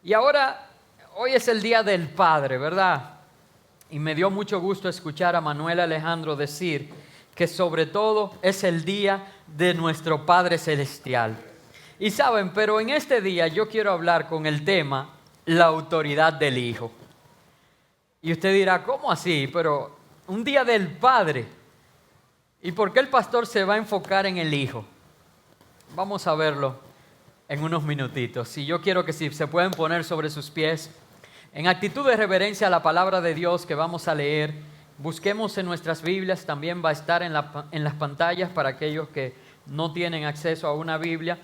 Y ahora, hoy es el Día del Padre, ¿verdad? Y me dio mucho gusto escuchar a Manuel Alejandro decir que sobre todo es el día de nuestro Padre Celestial. Y saben, pero en este día yo quiero hablar con el tema la autoridad del Hijo. Y usted dirá, ¿cómo así? Pero un día del Padre. ¿Y por qué el pastor se va a enfocar en el Hijo? Vamos a verlo en unos minutitos. Y yo quiero que si se pueden poner sobre sus pies, en actitud de reverencia a la palabra de Dios que vamos a leer, busquemos en nuestras Biblias, también va a estar en las pantallas para aquellos que no tienen acceso a una Biblia.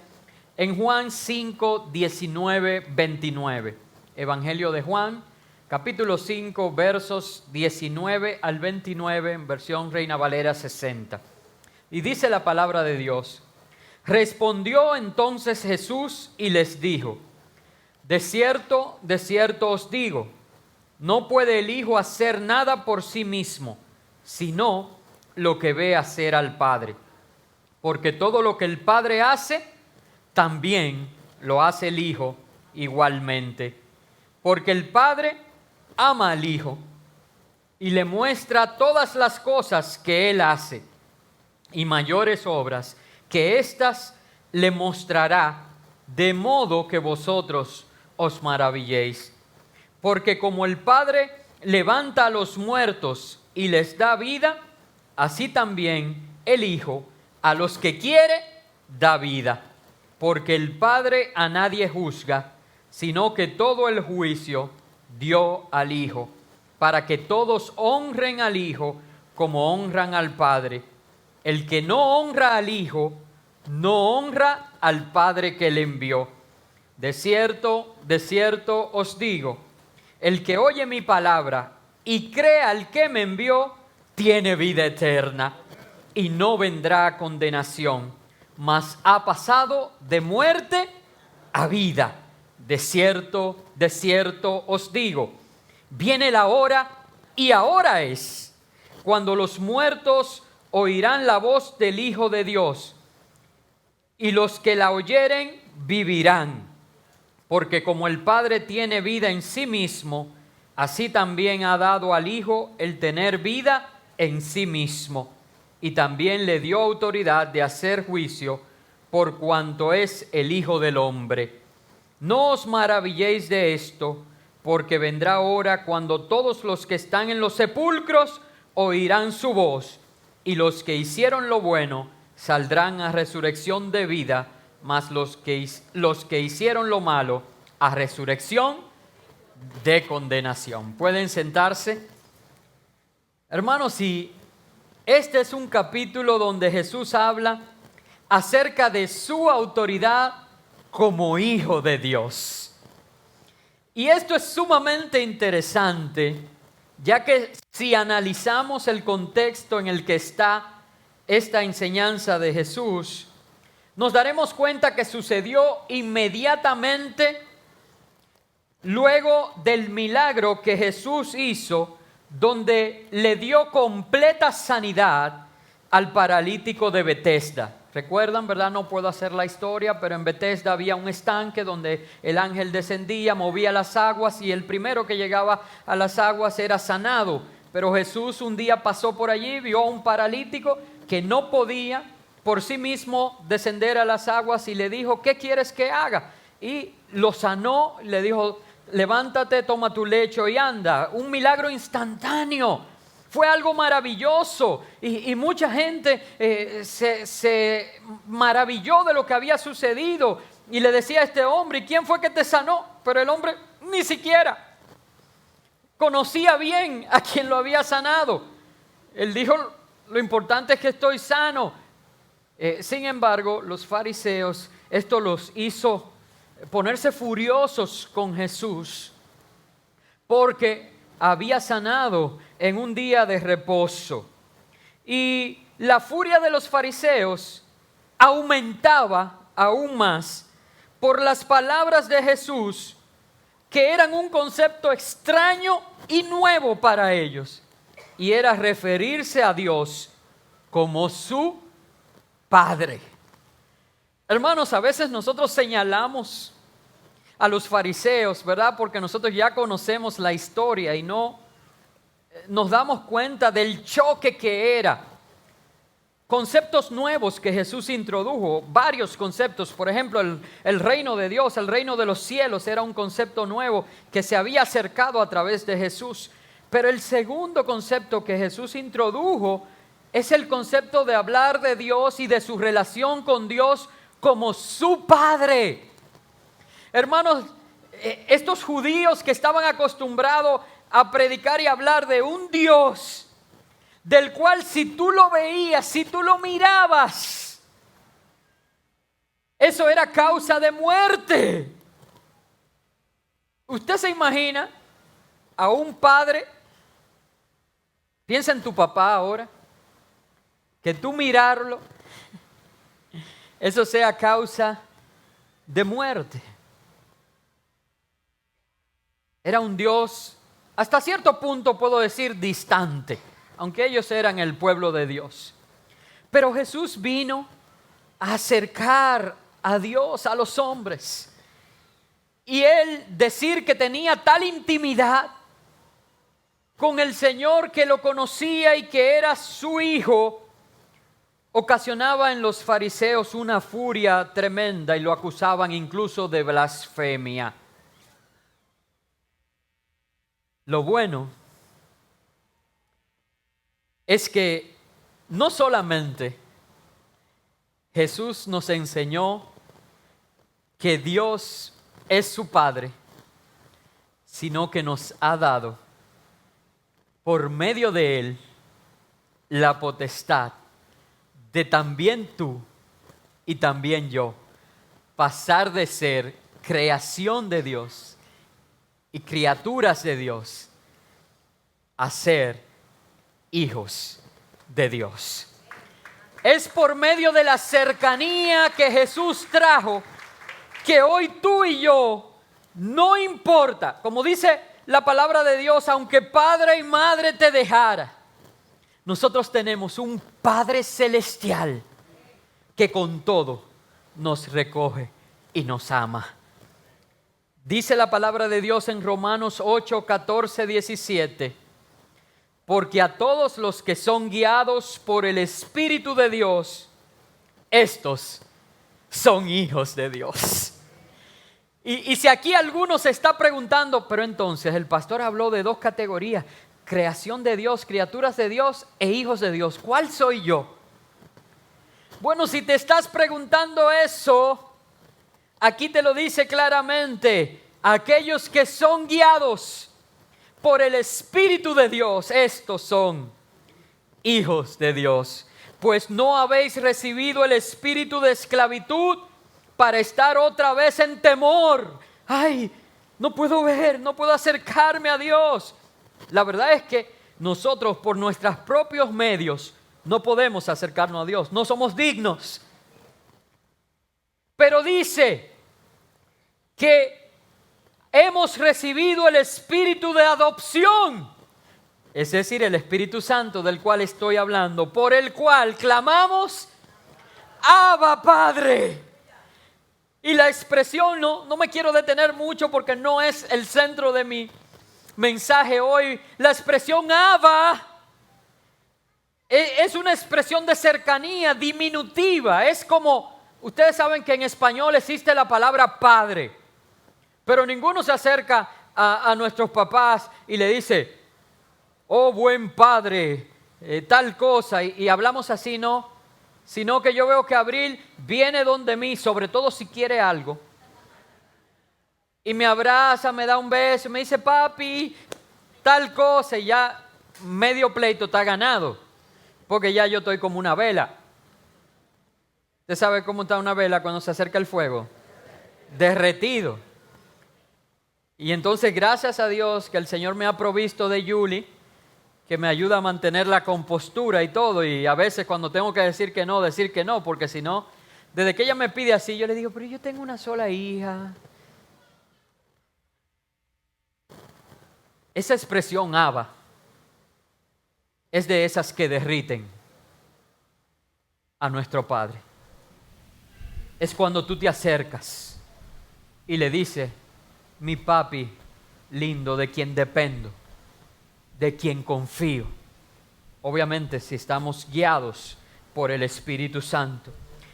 En Juan 5, 19, 29, Evangelio de Juan, capítulo 5, versos 19 al 29, en versión Reina Valera 60. Y dice la palabra de Dios: respondió entonces Jesús y les dijo: de cierto os digo, no puede el Hijo hacer nada por sí mismo, sino lo que ve hacer al Padre. Porque todo lo que el Padre hace, también lo hace el Hijo igualmente. Porque el Padre ama al Hijo y le muestra todas las cosas que Él hace, y mayores obras que éstas le mostrará, de modo que vosotros os maravilléis. Porque como el Padre levanta a los muertos y les da vida, así también el Hijo a los que quiere da vida. Porque el Padre a nadie juzga, sino que todo el juicio dio al Hijo, para que todos honren al Hijo como honran al Padre. El que no honra al Hijo, no honra al Padre que le envió. De cierto os digo, el que oye mi palabra y cree al que me envió, tiene vida eterna y no vendrá a condenación, mas ha pasado de muerte a vida. De cierto os digo, viene la hora, y ahora es, cuando los muertos oirán la voz del Hijo de Dios, y los que la oyeren vivirán. Porque como el Padre tiene vida en sí mismo, así también ha dado al Hijo el tener vida en sí mismo. Y también le dio autoridad de hacer juicio por cuanto es el Hijo del Hombre. No os maravilléis de esto, porque vendrá hora cuando todos los que están en los sepulcros oirán su voz, y los que hicieron lo bueno saldrán a resurrección de vida, mas los que hicieron lo malo a resurrección de condenación. ¿Pueden sentarse? Hermanos, y este es un capítulo donde Jesús habla acerca de su autoridad como Hijo de Dios. Y esto es sumamente interesante, ya que si analizamos el contexto en el que está esta enseñanza de Jesús, nos daremos cuenta que sucedió inmediatamente luego del milagro que Jesús hizo, donde le dio completa sanidad al paralítico de Betesda. ¿Recuerdan, verdad? No puedo hacer la historia, pero en Betesda había un estanque donde el ángel descendía, movía las aguas, y el primero que llegaba a las aguas era sanado. Pero Jesús un día pasó por allí, vio a un paralítico que no podía por sí mismo descender a las aguas, y le dijo: ¿qué quieres que haga? Y lo sanó, le dijo: levántate, toma tu lecho y anda. Un milagro instantáneo. Fue algo maravilloso, y mucha gente se maravilló de lo que había sucedido, y le decía a este hombre: ¿y quién fue que te sanó? Pero el hombre ni siquiera conocía bien a quien lo había sanado. Él dijo: lo importante es que estoy sano. Sin embargo, los fariseos, esto los hizo ponerse furiosos con Jesús, porque había sanado en un día de reposo. Y la furia de los fariseos aumentaba aún más por las palabras de Jesús, que eran un concepto extraño y nuevo para ellos, y era referirse a Dios como su Padre. Hermanos, a veces nosotros señalamos a los fariseos, ¿verdad? Porque nosotros ya conocemos la historia y no nos damos cuenta del choque que era. Conceptos nuevos que Jesús introdujo, varios conceptos. Por ejemplo, el reino de Dios, el reino de los cielos era un concepto nuevo que se había acercado a través de Jesús. Pero el segundo concepto que Jesús introdujo es el concepto de hablar de Dios y de su relación con Dios como su Padre. Hermanos, estos judíos que estaban acostumbrados a predicar y hablar de un Dios del cual si tú lo veías, si tú lo mirabas, eso era causa de muerte. ¿Usted se imagina a un padre? Piensa en tu papá ahora, que tú mirarlo, eso sea causa de muerte. Era un Dios, hasta cierto punto puedo decir, distante, aunque ellos eran el pueblo de Dios. Pero Jesús vino a acercar a Dios a los hombres. Y él decir que tenía tal intimidad con el Señor, que lo conocía y que era su hijo, ocasionaba en los fariseos una furia tremenda y lo acusaban incluso de blasfemia. Lo bueno es que no solamente Jesús nos enseñó que Dios es su Padre, sino que nos ha dado por medio de Él la potestad de también tú y también yo pasar de ser creación de Dios y criaturas de Dios a ser hijos de Dios. Es por medio de la cercanía que Jesús trajo que hoy tú y yo, no importa, como dice la palabra de Dios, aunque padre y madre te dejara, nosotros tenemos un Padre celestial que con todo nos recoge y nos ama. Dice la palabra de Dios en Romanos 8, 14, 17. Porque a todos los que son guiados por el Espíritu de Dios, estos son hijos de Dios. Y si aquí alguno se está preguntando, pero entonces el pastor habló de dos categorías: creación de Dios, criaturas de Dios e hijos de Dios. ¿Cuál soy yo? Bueno, si te estás preguntando eso, aquí te lo dice claramente: aquellos que son guiados por el Espíritu de Dios, estos son hijos de Dios. Pues no habéis recibido el espíritu de esclavitud para estar otra vez en temor. Ay, no puedo ver, no puedo acercarme a Dios. La verdad es que nosotros por nuestros propios medios no podemos acercarnos a Dios, no somos dignos. Pero dice que hemos recibido el espíritu de adopción, es decir, el Espíritu Santo del cual estoy hablando, por el cual clamamos: Abba, Padre. Y la expresión, no me quiero detener mucho porque no es el centro de mi mensaje hoy. La expresión Abba es una expresión de cercanía diminutiva. Es como, ustedes saben que en español existe la palabra padre, pero ninguno se acerca a nuestros papás y le dice: oh buen padre, tal cosa, y hablamos así, no. Sino que yo veo que Abril viene donde mí, sobre todo si quiere algo, y me abraza, me da un beso, me dice: papi, tal cosa, y ya medio pleito está ganado, porque ya yo estoy como una vela. ¿Usted sabe cómo está una vela cuando se acerca el fuego? Derretido. Y entonces, gracias a Dios que el Señor me ha provisto de Yuli, que me ayuda a mantener la compostura y todo, y a veces cuando tengo que decir que no, porque si no, desde que ella me pide así, yo le digo: pero yo tengo una sola hija. Esa expresión Abba es de esas que derriten a nuestro Padre. Es cuando tú te acercas y le dices: mi papi lindo, de quien dependo, de quien confío. Obviamente si estamos guiados por el Espíritu Santo.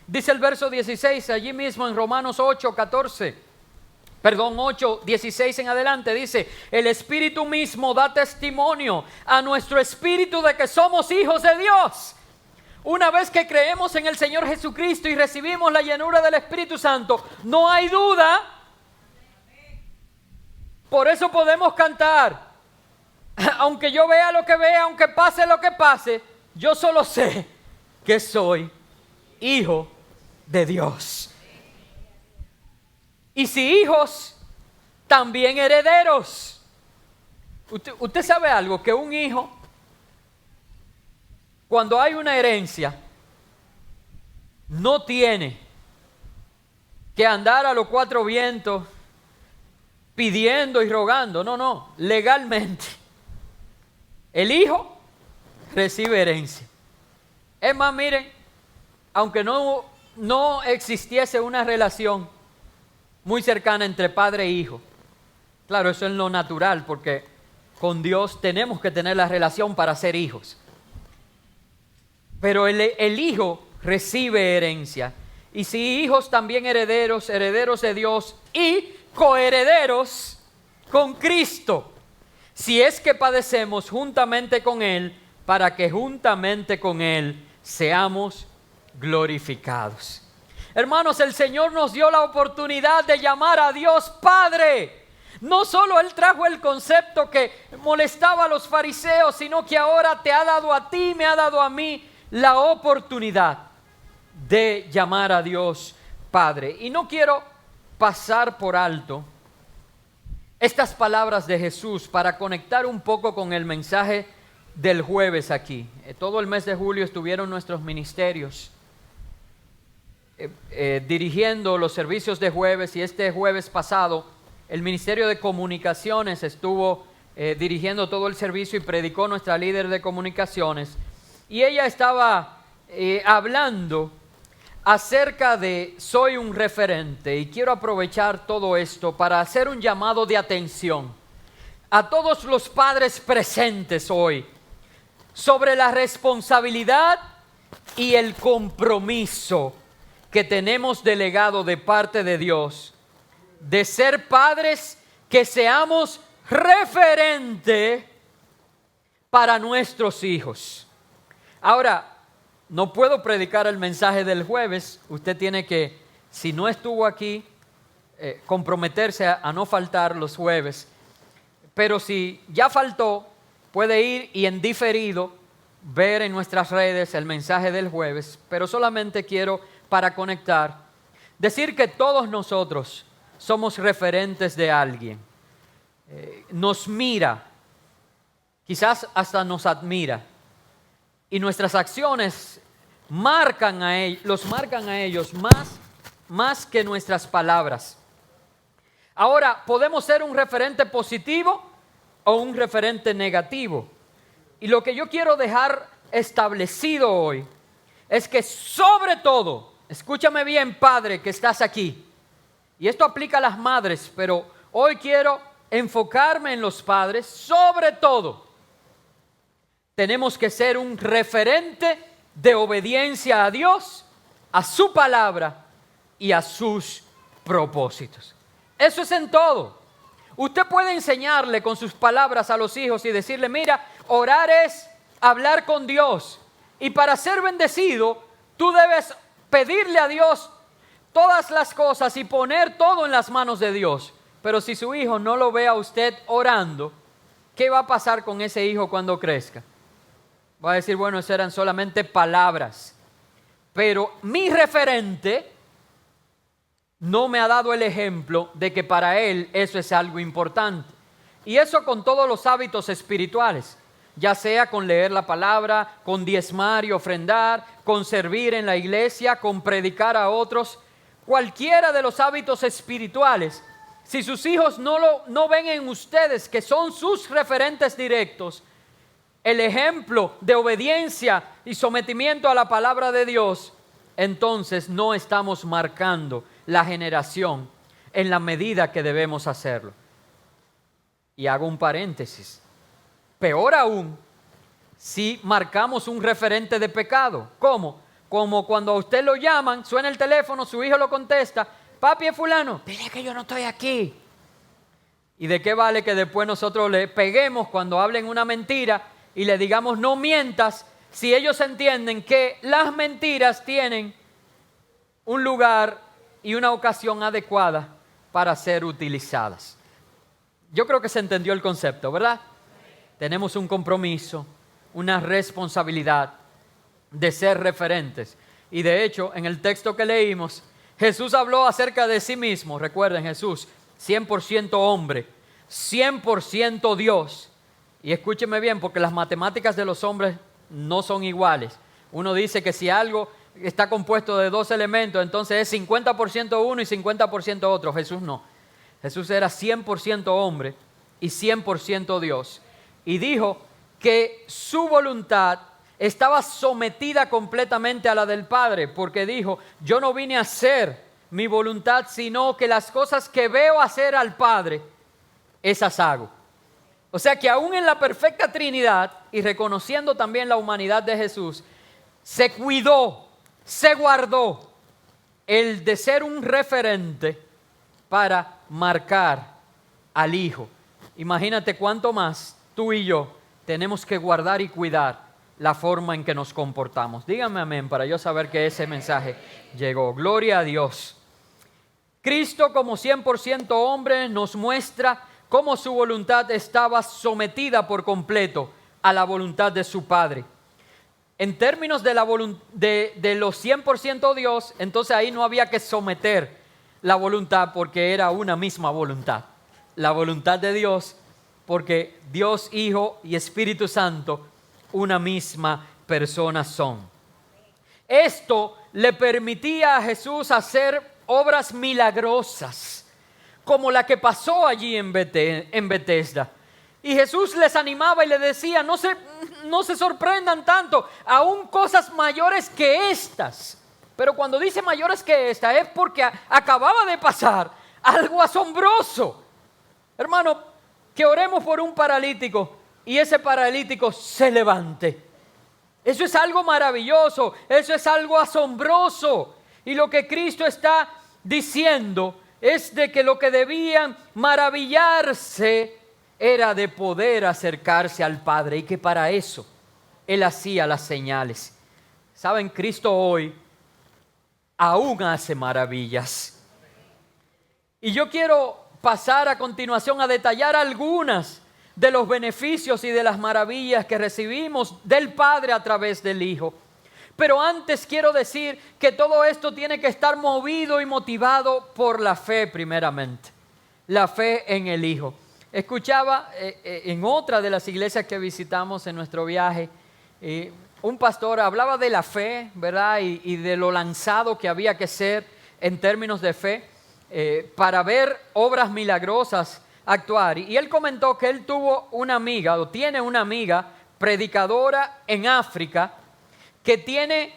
Dice el verso 16, allí mismo en Romanos 8:16 en adelante, dice: el Espíritu mismo da testimonio a nuestro espíritu de que somos hijos de Dios. Una vez que creemos en el Señor Jesucristo y recibimos la llenura del Espíritu Santo, no hay duda. Por eso podemos cantar: aunque yo vea lo que vea, aunque pase lo que pase, yo solo sé que soy hijo de Dios. Y si hijos, también herederos. Usted sabe algo, que un hijo, cuando hay una herencia, no tiene que andar a los cuatro vientos pidiendo y rogando. No, legalmente el hijo recibe herencia. Es más, miren, aunque no existiese una relación muy cercana entre padre e hijo, claro, eso es lo natural, porque con Dios tenemos que tener la relación para ser hijos. Pero el hijo recibe herencia. Y si hijos, también herederos, herederos de Dios y coherederos con Cristo, si es que padecemos juntamente con Él, para que juntamente con Él seamos glorificados. Hermanos, el Señor nos dio la oportunidad de llamar a Dios Padre. No solo Él trajo el concepto que molestaba a los fariseos, sino que ahora te ha dado a ti, me ha dado a mí la oportunidad de llamar a Dios Padre. Y no quiero pasar por alto estas palabras de Jesús para conectar un poco con el mensaje del jueves aquí. Todo el mes de julio estuvieron nuestros ministerios dirigiendo los servicios de jueves, y este jueves pasado el Ministerio de Comunicaciones estuvo dirigiendo todo el servicio y predicó nuestra líder de comunicaciones, y ella estaba hablando acerca de soy un referente. Y quiero aprovechar todo esto para hacer un llamado de atención a todos los padres presentes hoy sobre la responsabilidad y el compromiso que tenemos delegado de parte de Dios de ser padres que seamos referente para nuestros hijos. Ahora, no puedo predicar el mensaje del jueves. Usted tiene que, si no estuvo aquí, comprometerse a no faltar los jueves. Pero si ya faltó, puede ir y en diferido ver en nuestras redes el mensaje del jueves. Pero solamente quiero, para conectar, decir que todos nosotros somos referentes de alguien. Nos mira, quizás hasta nos admira. Y nuestras acciones los marcan a ellos más que nuestras palabras. Ahora, podemos ser un referente positivo o un referente negativo. Y lo que yo quiero dejar establecido hoy es que sobre todo, escúchame bien, padre que estás aquí, y esto aplica a las madres, pero hoy quiero enfocarme en los padres. Sobre todo, tenemos que ser un referente de obediencia a Dios, a su palabra y a sus propósitos. Eso es en todo. Usted puede enseñarle con sus palabras a los hijos y decirle: mira, orar es hablar con Dios, y para ser bendecido tú debes pedirle a Dios todas las cosas y poner todo en las manos de Dios. Pero si su hijo no lo ve a usted orando, ¿qué va a pasar con ese hijo cuando crezca? Va a decir: bueno, esas eran solamente palabras. Pero mi referente no me ha dado el ejemplo de que para él eso es algo importante. Y eso con todos los hábitos espirituales, ya sea con leer la palabra, con diezmar y ofrendar, con servir en la iglesia, con predicar a otros. Cualquiera de los hábitos espirituales, si sus hijos no ven en ustedes que son sus referentes directos, el ejemplo de obediencia y sometimiento a la palabra de Dios, entonces no estamos marcando la generación en la medida que debemos hacerlo. Y hago un paréntesis. Peor aún, si marcamos un referente de pecado. ¿Cómo? Como cuando a usted lo llaman, suena el teléfono, su hijo lo contesta, papi es fulano, dile que yo no estoy aquí. ¿Y de qué vale que después nosotros le peguemos cuando hablen una mentira y le digamos no mientas, si ellos entienden que las mentiras tienen un lugar y una ocasión adecuada para ser utilizadas? Yo creo que se entendió el concepto, ¿verdad? Tenemos un compromiso, una responsabilidad de ser referentes. Y de hecho, en el texto que leímos, Jesús habló acerca de sí mismo. Recuerden, Jesús, 100% hombre, 100% Dios. Y escúcheme bien, porque las matemáticas de los hombres no son iguales. Uno dice que si algo está compuesto de dos elementos, entonces es 50% uno y 50% otro. Jesús no. Jesús era 100% hombre y 100% Dios. Y dijo que su voluntad estaba sometida completamente a la del Padre, porque dijo, yo no vine a hacer mi voluntad, sino que las cosas que veo hacer al Padre, esas hago. O sea que aún en la perfecta Trinidad, y reconociendo también la humanidad de Jesús, se cuidó, se guardó el de ser un referente para marcar al Hijo. Imagínate cuánto más tú y yo tenemos que guardar y cuidar la forma en que nos comportamos. Dígame amén para yo saber que ese mensaje llegó. Gloria a Dios. Cristo como 100% hombre nos muestra cómo su voluntad estaba sometida por completo a la voluntad de su Padre. En términos de los 100% Dios, entonces ahí no había que someter la voluntad porque era una misma voluntad. La voluntad de Dios, porque Dios, Hijo y Espíritu Santo, una misma persona son. Esto le permitía a Jesús hacer obras milagrosas, como la que pasó allí en Betesda. Y Jesús les animaba y les decía, no se sorprendan tanto, aún cosas mayores que estas. Pero cuando dice mayores que esta es porque acababa de pasar algo asombroso. Hermano, que oremos por un paralítico y ese paralítico se levante. Eso es algo maravilloso, eso es algo asombroso. Y lo que Cristo está diciendo es de que lo que debían maravillarse era de poder acercarse al Padre y que para eso Él hacía las señales. ¿Saben? Cristo hoy aún hace maravillas. Y yo quiero pasar a continuación a detallar algunas de los beneficios y de las maravillas que recibimos del Padre a través del Hijo. Pero antes quiero decir que todo esto tiene que estar movido y motivado por la fe primeramente. La fe en el Hijo. Escuchaba en otra de las iglesias que visitamos en nuestro viaje, un pastor hablaba de la fe, ¿verdad? Y de lo lanzado que había que ser en términos de fe para ver obras milagrosas actuar. Y él comentó que él tuvo una amiga, o tiene una amiga predicadora en África, que tiene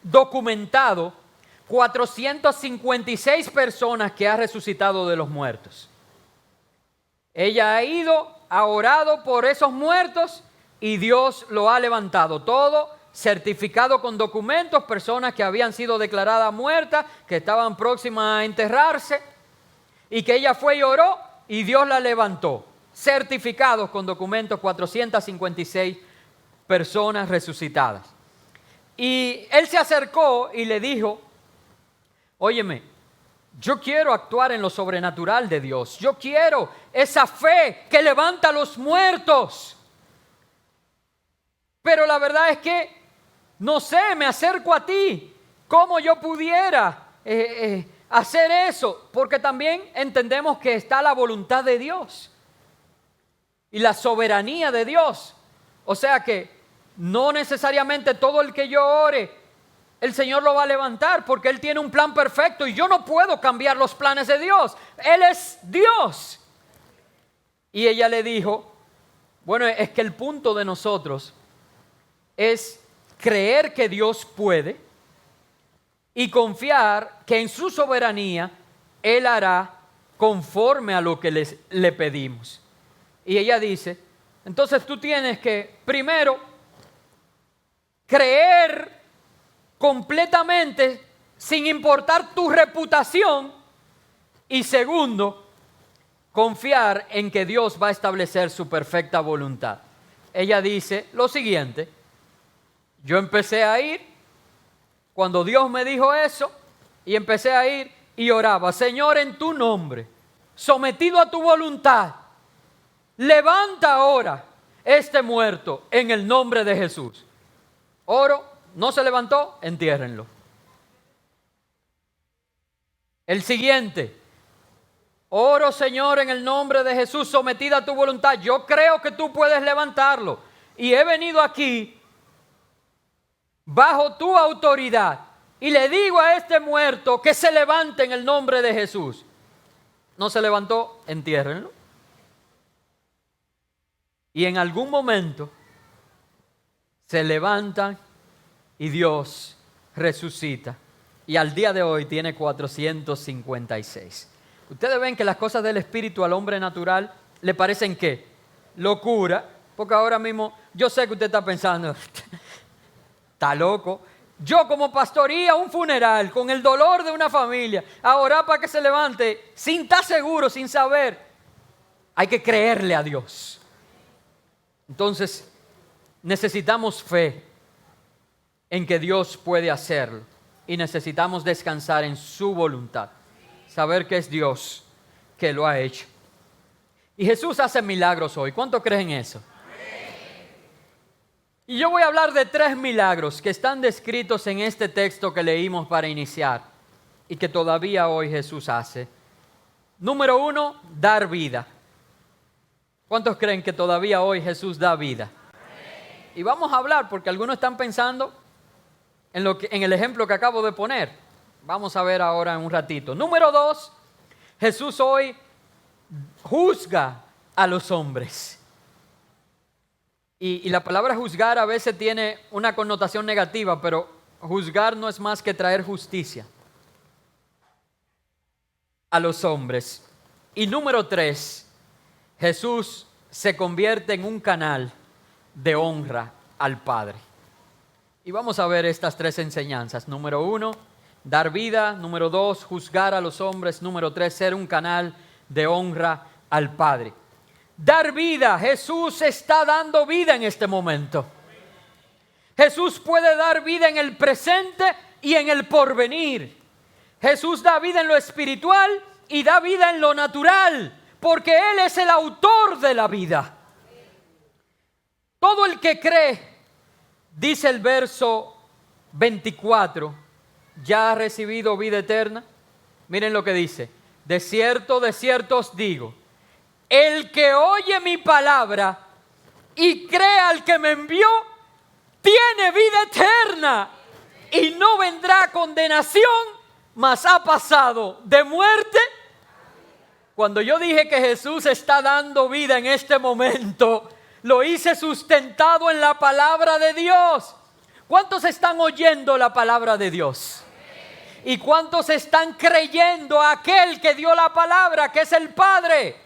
documentado 456 personas que ha resucitado de los muertos. Ella ha ido, ha orado por esos muertos y Dios lo ha levantado. Todo certificado con documentos, personas que habían sido declaradas muertas, que estaban próximas a enterrarse, y que ella fue y oró y Dios la levantó. Certificados con documentos, 456 personas resucitadas. Y él se acercó y le dijo, óyeme, yo quiero actuar en lo sobrenatural de Dios. Yo quiero esa fe que levanta a los muertos. Pero la verdad es que, no sé, me acerco a ti. ¿Cómo yo pudiera hacer eso? Porque también entendemos que está la voluntad de Dios y la soberanía de Dios. O sea que no necesariamente todo el que yo ore, el Señor lo va a levantar, porque Él tiene un plan perfecto y yo no puedo cambiar los planes de Dios. Él es Dios. Y ella le dijo, bueno, es que el punto de nosotros es creer que Dios puede y confiar que en su soberanía Él hará conforme a lo que le pedimos. Y ella dice, entonces tú tienes que primero creer completamente sin importar tu reputación y segundo, confiar en que Dios va a establecer su perfecta voluntad. Ella dice lo siguiente, yo empecé a ir cuando Dios me dijo eso y empecé a ir y oraba, Señor, en tu nombre, sometido a tu voluntad, levanta ahora este muerto en el nombre de Jesús. Oro, no se levantó, entiérrenlo. El siguiente, oro, Señor, en el nombre de Jesús, sometida a tu voluntad. Yo creo que tú puedes levantarlo. Y he venido aquí bajo tu autoridad. Y le digo a este muerto que se levante en el nombre de Jesús. No se levantó, entiérrenlo. Y en algún momento se levantan y Dios resucita. Y al día de hoy tiene 456. Ustedes ven que las cosas del espíritu al hombre natural le parecen ¿qué? Locura. Porque ahora mismo yo sé que usted está pensando, está loco. Yo como pastoría un funeral con el dolor de una familia, a orar para que se levante sin estar seguro, sin saber. Hay que creerle a Dios. Entonces necesitamos fe en que Dios puede hacerlo. Y necesitamos descansar en su voluntad. Saber que es Dios que lo ha hecho. Y Jesús hace milagros hoy. ¿Cuánto creen eso? Y yo voy a hablar de 3 milagros que están descritos en este texto que leímos para iniciar. Y que todavía hoy Jesús hace. Número 1, dar vida. ¿Cuántos creen que todavía hoy Jesús da vida? Y vamos a hablar porque algunos están pensando en el ejemplo que acabo de poner. Vamos a ver ahora en un ratito. Número 2, Jesús hoy juzga a los hombres. Y la palabra juzgar a veces tiene una connotación negativa, pero juzgar no es más que traer justicia a los hombres. Y número 3, Jesús se convierte en un canal de honra al Padre. Y vamos a ver estas 3 enseñanzas. Número 1, dar vida. Número 2, juzgar a los hombres. Número 3, ser un canal de honra al Padre. Dar vida. Jesús está dando vida en este momento. Jesús puede dar vida en el presente y en el porvenir. Jesús da vida en lo espiritual y da vida en lo natural, porque Él es el autor de la vida. Todo el que cree, dice el verso 24, ya ha recibido vida eterna. Miren lo que dice. De cierto os digo, el que oye mi palabra y cree al que me envió, tiene vida eterna y no vendrá condenación, mas ha pasado de muerte. Cuando yo dije que Jesús está dando vida en este momento, lo hice sustentado en la palabra de Dios. ¿Cuántos están oyendo la palabra de Dios? ¿Y cuántos están creyendo a aquel que dio la palabra, que es el Padre?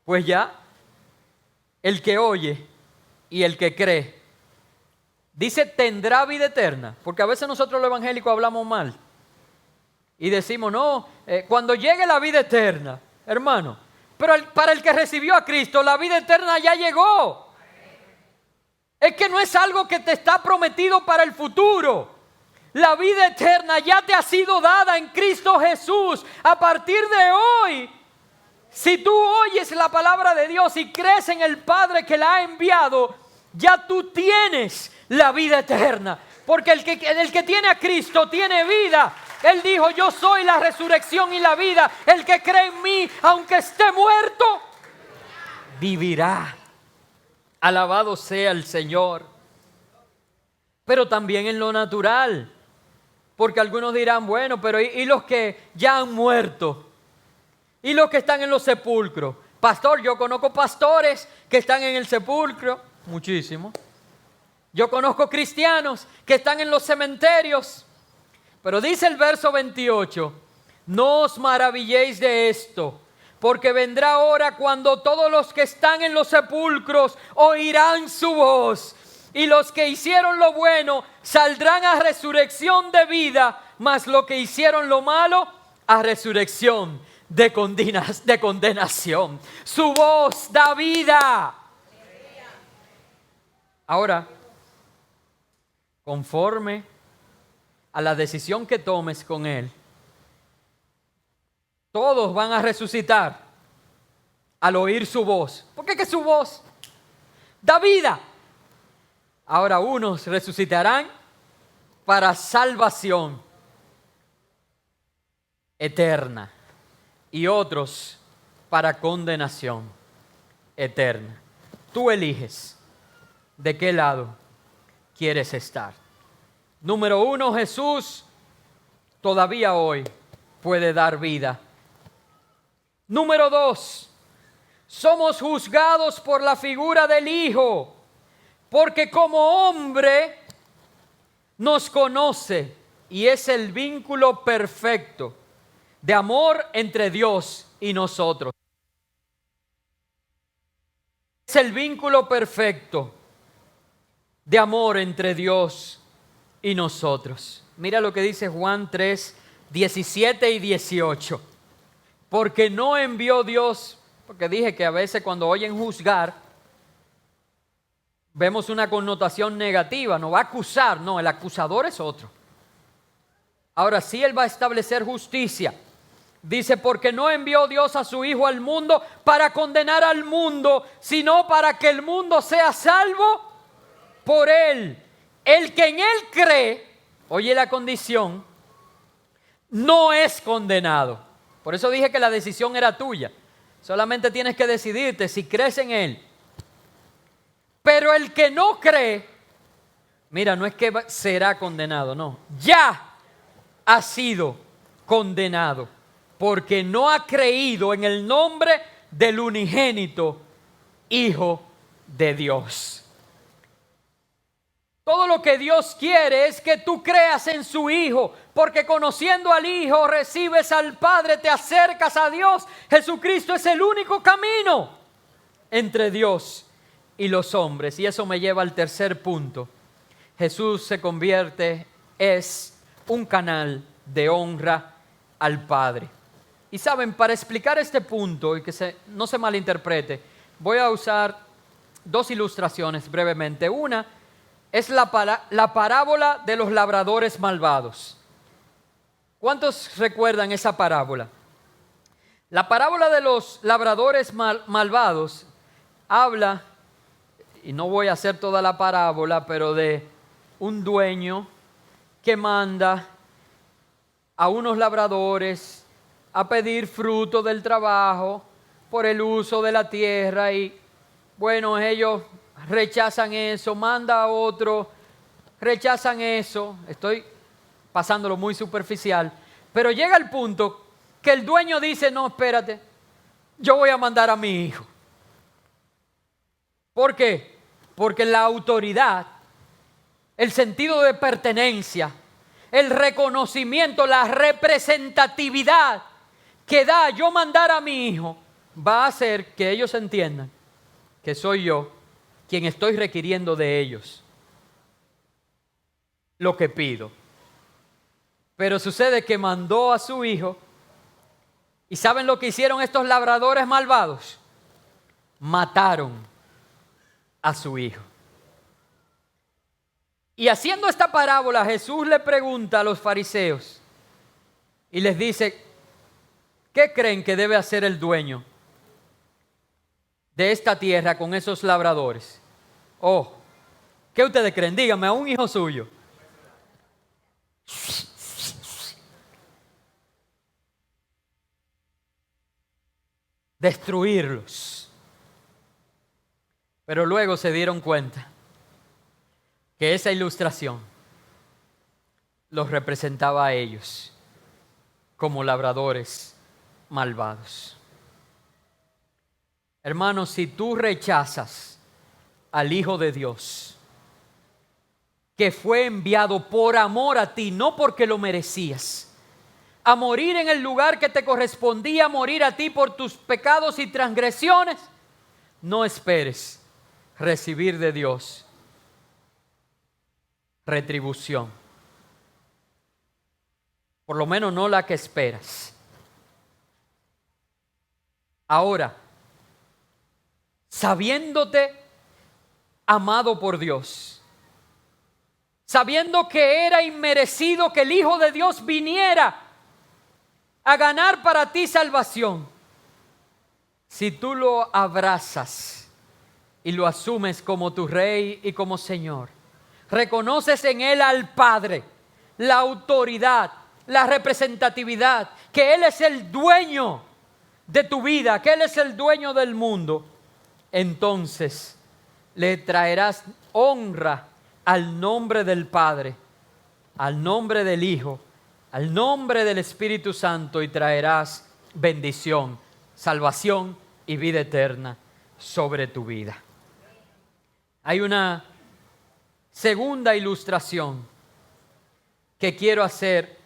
Pues ya, el que oye y el que cree, dice tendrá vida eterna, porque a veces nosotros los evangélicos hablamos mal y decimos no, cuando llegue la vida eterna, hermano, pero para el que recibió a Cristo la vida eterna ya llegó. Es que no es algo que te está prometido para el futuro. La vida eterna ya te ha sido dada en Cristo Jesús. A partir de hoy, si tú oyes la palabra de Dios y crees en el Padre que la ha enviado, ya tú tienes la vida eterna. Porque el que tiene a Cristo tiene vida. Él dijo, yo soy la resurrección y la vida. El que cree en mí, aunque esté muerto, vivirá. Alabado sea el Señor. Pero también en lo natural. Porque algunos dirán, bueno, pero ¿y los que ya han muerto? ¿Y los que están en los sepulcros? Pastor, yo conozco pastores que están en el sepulcro. Muchísimo. Yo conozco cristianos que están en los cementerios. Pero dice el verso 28, No os maravilléis de esto, porque vendrá hora cuando todos los que están en los sepulcros oirán su voz, y los que hicieron lo bueno saldrán a resurrección de vida, mas los que hicieron lo malo a resurrección de condenación. Su voz da vida. Ahora, conforme a la decisión que tomes con Él, todos van a resucitar al oír su voz. ¿Por qué que su voz da vida? Ahora unos resucitarán para salvación eterna y otros para condenación eterna. Tú eliges de qué lado quieres estar. Número 1, Jesús todavía hoy puede dar vida. Número 2, somos juzgados por la figura del Hijo, porque como hombre nos conoce y es el vínculo perfecto de amor entre Dios y nosotros. Es el vínculo perfecto de amor entre Dios y nosotros. Mira lo que dice Juan 3, 17 y 18. Porque no envió Dios, porque dije que a veces cuando oyen juzgar, vemos una connotación negativa, no va a acusar, no, el acusador es otro. Ahora sí Él va a establecer justicia. Dice, porque no envió Dios a su Hijo al mundo para condenar al mundo, sino para que el mundo sea salvo por Él. El que en Él cree, oye la condición, no es condenado. Por eso dije que la decisión era tuya. Solamente tienes que decidirte si crees en Él. Pero el que no cree, mira, no es que será condenado, no. Ya ha sido condenado porque no ha creído en el nombre del unigénito Hijo de Dios. Todo lo que Dios quiere es que tú creas en su Hijo, porque conociendo al Hijo recibes al Padre, te acercas a Dios. Jesucristo es el único camino entre Dios y los hombres. Y eso me lleva al tercer punto. Jesús se convierte, es un canal de honra al Padre. Y saben, para explicar este punto y que no se malinterprete, voy a usar dos ilustraciones brevemente. Una es la parábola de los labradores malvados. ¿Cuántos recuerdan esa parábola? La parábola de los labradores malvados habla, y no voy a hacer toda la parábola, pero de un dueño que manda a unos labradores a pedir fruto del trabajo por el uso de la tierra y bueno, ellos rechazan eso, manda a otro, rechazan eso. Estoy pasándolo muy superficial, pero llega el punto que el dueño dice, no, espérate, yo voy a mandar a mi hijo. ¿Por qué? Porque la autoridad, el sentido de pertenencia, el reconocimiento, la representatividad que da yo mandar a mi hijo, va a hacer que ellos entiendan que soy yo quien estoy requiriendo de ellos lo que pido. Pero sucede que mandó a su hijo, y ¿saben lo que hicieron estos labradores malvados? Mataron a su hijo. Y haciendo esta parábola, Jesús le pregunta a los fariseos y les dice, ¿qué creen que debe hacer el dueño de esta tierra con esos labradores? Oh, ¿qué ustedes creen? Díganme, a un hijo suyo. Destruirlos. Pero luego se dieron cuenta que esa ilustración los representaba a ellos como labradores malvados. Hermanos, si tú rechazas al Hijo de Dios, que fue enviado por amor a ti, no porque lo merecías, a morir en el lugar que te correspondía morir a ti por tus pecados y transgresiones, no esperes recibir de Dios retribución. Por lo menos no la que esperas. Ahora, sabiéndote amado por Dios, sabiendo que era inmerecido que el Hijo de Dios viniera a ganar para ti salvación, si tú lo abrazas y lo asumes como tu Rey y como Señor, reconoces en Él al Padre, la autoridad, la representatividad, que Él es el dueño de tu vida, que Él es el dueño del mundo, entonces le traerás honra al nombre del Padre, al nombre del Hijo, al nombre del Espíritu Santo, y traerás bendición, salvación y vida eterna sobre tu vida. Hay una segunda ilustración que quiero hacer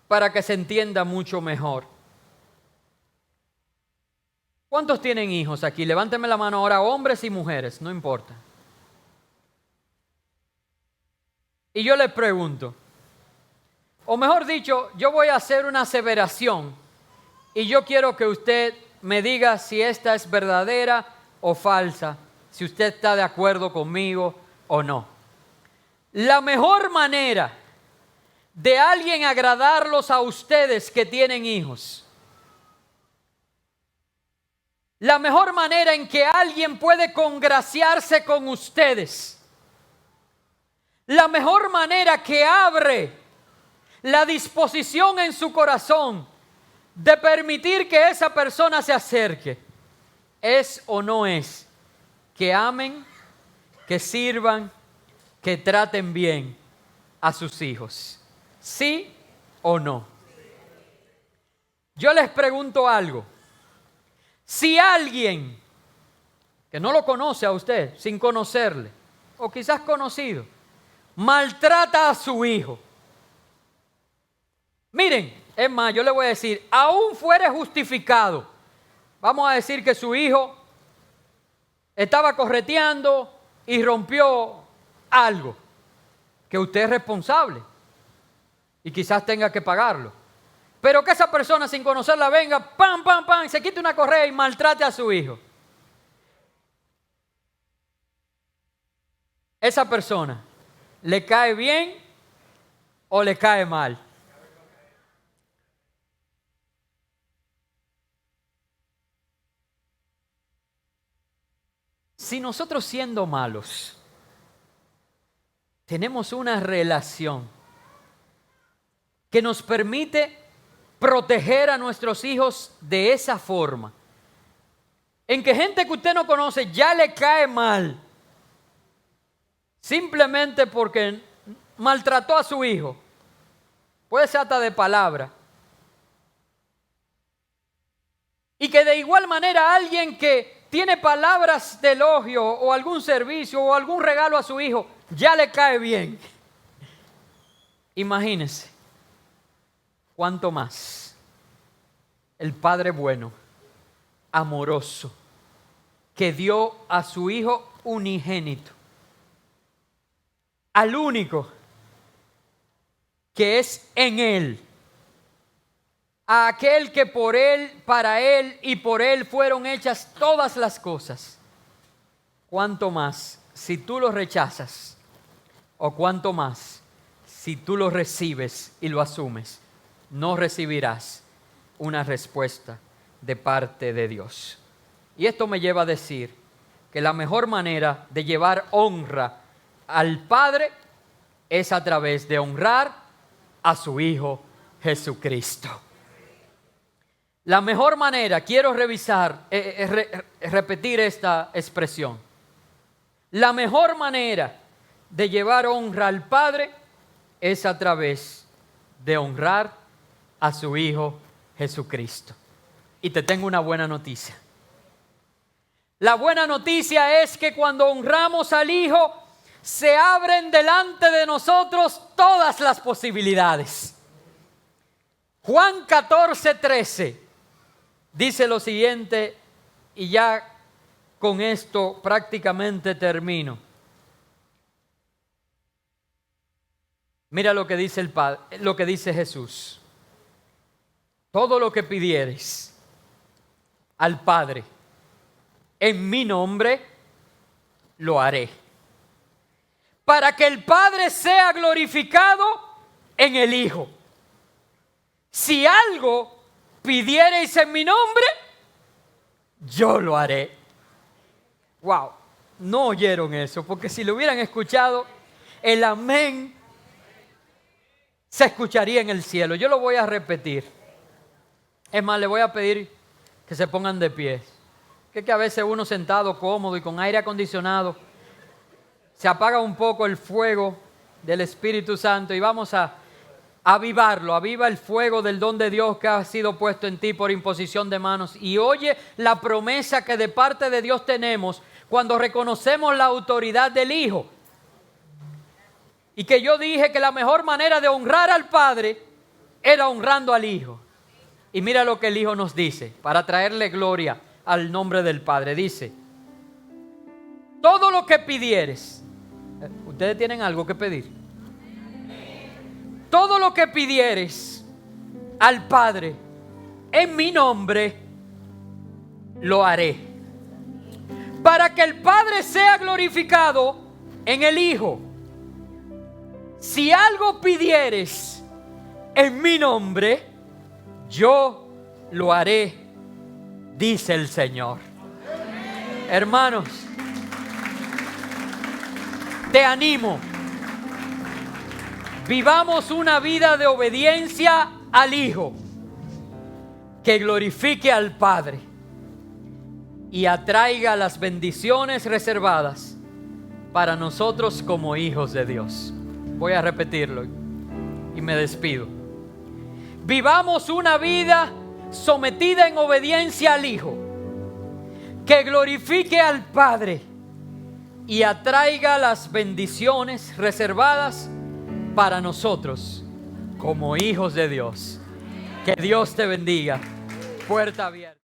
para que se entienda mucho mejor. ¿Cuántos tienen hijos aquí? Levánteme la mano ahora, hombres y mujeres, no importa. Y yo les pregunto, o mejor dicho, yo voy a hacer una aseveración y yo quiero que usted me diga si esta es verdadera o falsa, si usted está de acuerdo conmigo o no. La mejor manera de alguien agradarlos a ustedes que tienen hijos, la mejor manera en que alguien puede congraciarse con ustedes, la mejor manera que abre la disposición en su corazón de permitir que esa persona se acerque, es o no es que amen, que sirvan, que traten bien a sus hijos. ¿Sí o no? Yo les pregunto algo. Si alguien que no lo conoce a usted, sin conocerle, o quizás conocido, maltrata a su hijo, miren, es más, yo le voy a decir, aún fuere justificado, vamos a decir que su hijo estaba correteando y rompió algo, que usted es responsable y quizás tenga que pagarlo. Pero que esa persona sin conocerla venga, pam, pam, pam, se quite una correa y maltrate a su hijo. ¿Esa persona le cae bien o le cae mal? Si nosotros siendo malos tenemos una relación que nos permite proteger a nuestros hijos de esa forma, en que gente que usted no conoce ya le cae mal, simplemente porque maltrató a su hijo, puede ser hasta de palabra, y que de igual manera alguien que tiene palabras de elogio o algún servicio o algún regalo a su hijo, ya le cae bien. Imagínense, cuánto más el Padre bueno, amoroso, que dio a su Hijo unigénito, al único que es en Él, a aquel que por Él, para Él y por Él fueron hechas todas las cosas. Cuánto más si tú lo rechazas, o cuánto más si tú lo recibes y lo asumes, no recibirás una respuesta de parte de Dios. Y esto me lleva a decir que la mejor manera de llevar honra al Padre es a través de honrar a su Hijo Jesucristo. La mejor manera, quiero repetir esta expresión. La mejor manera de llevar honra al Padre es a través de honrar a su Hijo Jesucristo. Y te tengo una buena noticia. La buena noticia es que cuando honramos al Hijo, se abren delante de nosotros todas las posibilidades. Juan 14:13 dice lo siguiente, y ya con esto prácticamente termino. Mira lo que dice el Padre, lo que dice Jesús. Todo lo que pidiereis al Padre en mi nombre, lo haré, para que el Padre sea glorificado en el Hijo. Si algo pidiereis en mi nombre, yo lo haré. Wow, no oyeron eso, porque si lo hubieran escuchado, el amén se escucharía en el cielo. Yo lo voy a repetir. Es más, le voy a pedir que se pongan de pie. Que a veces uno sentado cómodo y con aire acondicionado, se apaga un poco el fuego del Espíritu Santo y vamos a avivarlo. Aviva el fuego del don de Dios que ha sido puesto en ti por imposición de manos. Y oye la promesa que de parte de Dios tenemos cuando reconocemos la autoridad del Hijo. Y que yo dije que la mejor manera de honrar al Padre era honrando al Hijo. Y mira lo que el Hijo nos dice para traerle gloria al nombre del Padre. Dice: todo lo que pidieres. ¿Ustedes tienen algo que pedir? Todo lo que pidieres al Padre en mi nombre, lo haré, para que el Padre sea glorificado en el Hijo. Si algo pidieres en mi nombre, yo lo haré, dice el Señor. Hermanos, te animo. Vivamos una vida de obediencia al Hijo, que glorifique al Padre y atraiga las bendiciones reservadas para nosotros como hijos de Dios. Voy a repetirlo y me despido. Vivamos una vida sometida en obediencia al Hijo, que glorifique al Padre y atraiga las bendiciones reservadas para nosotros como hijos de Dios. Que Dios te bendiga. Puerta abierta.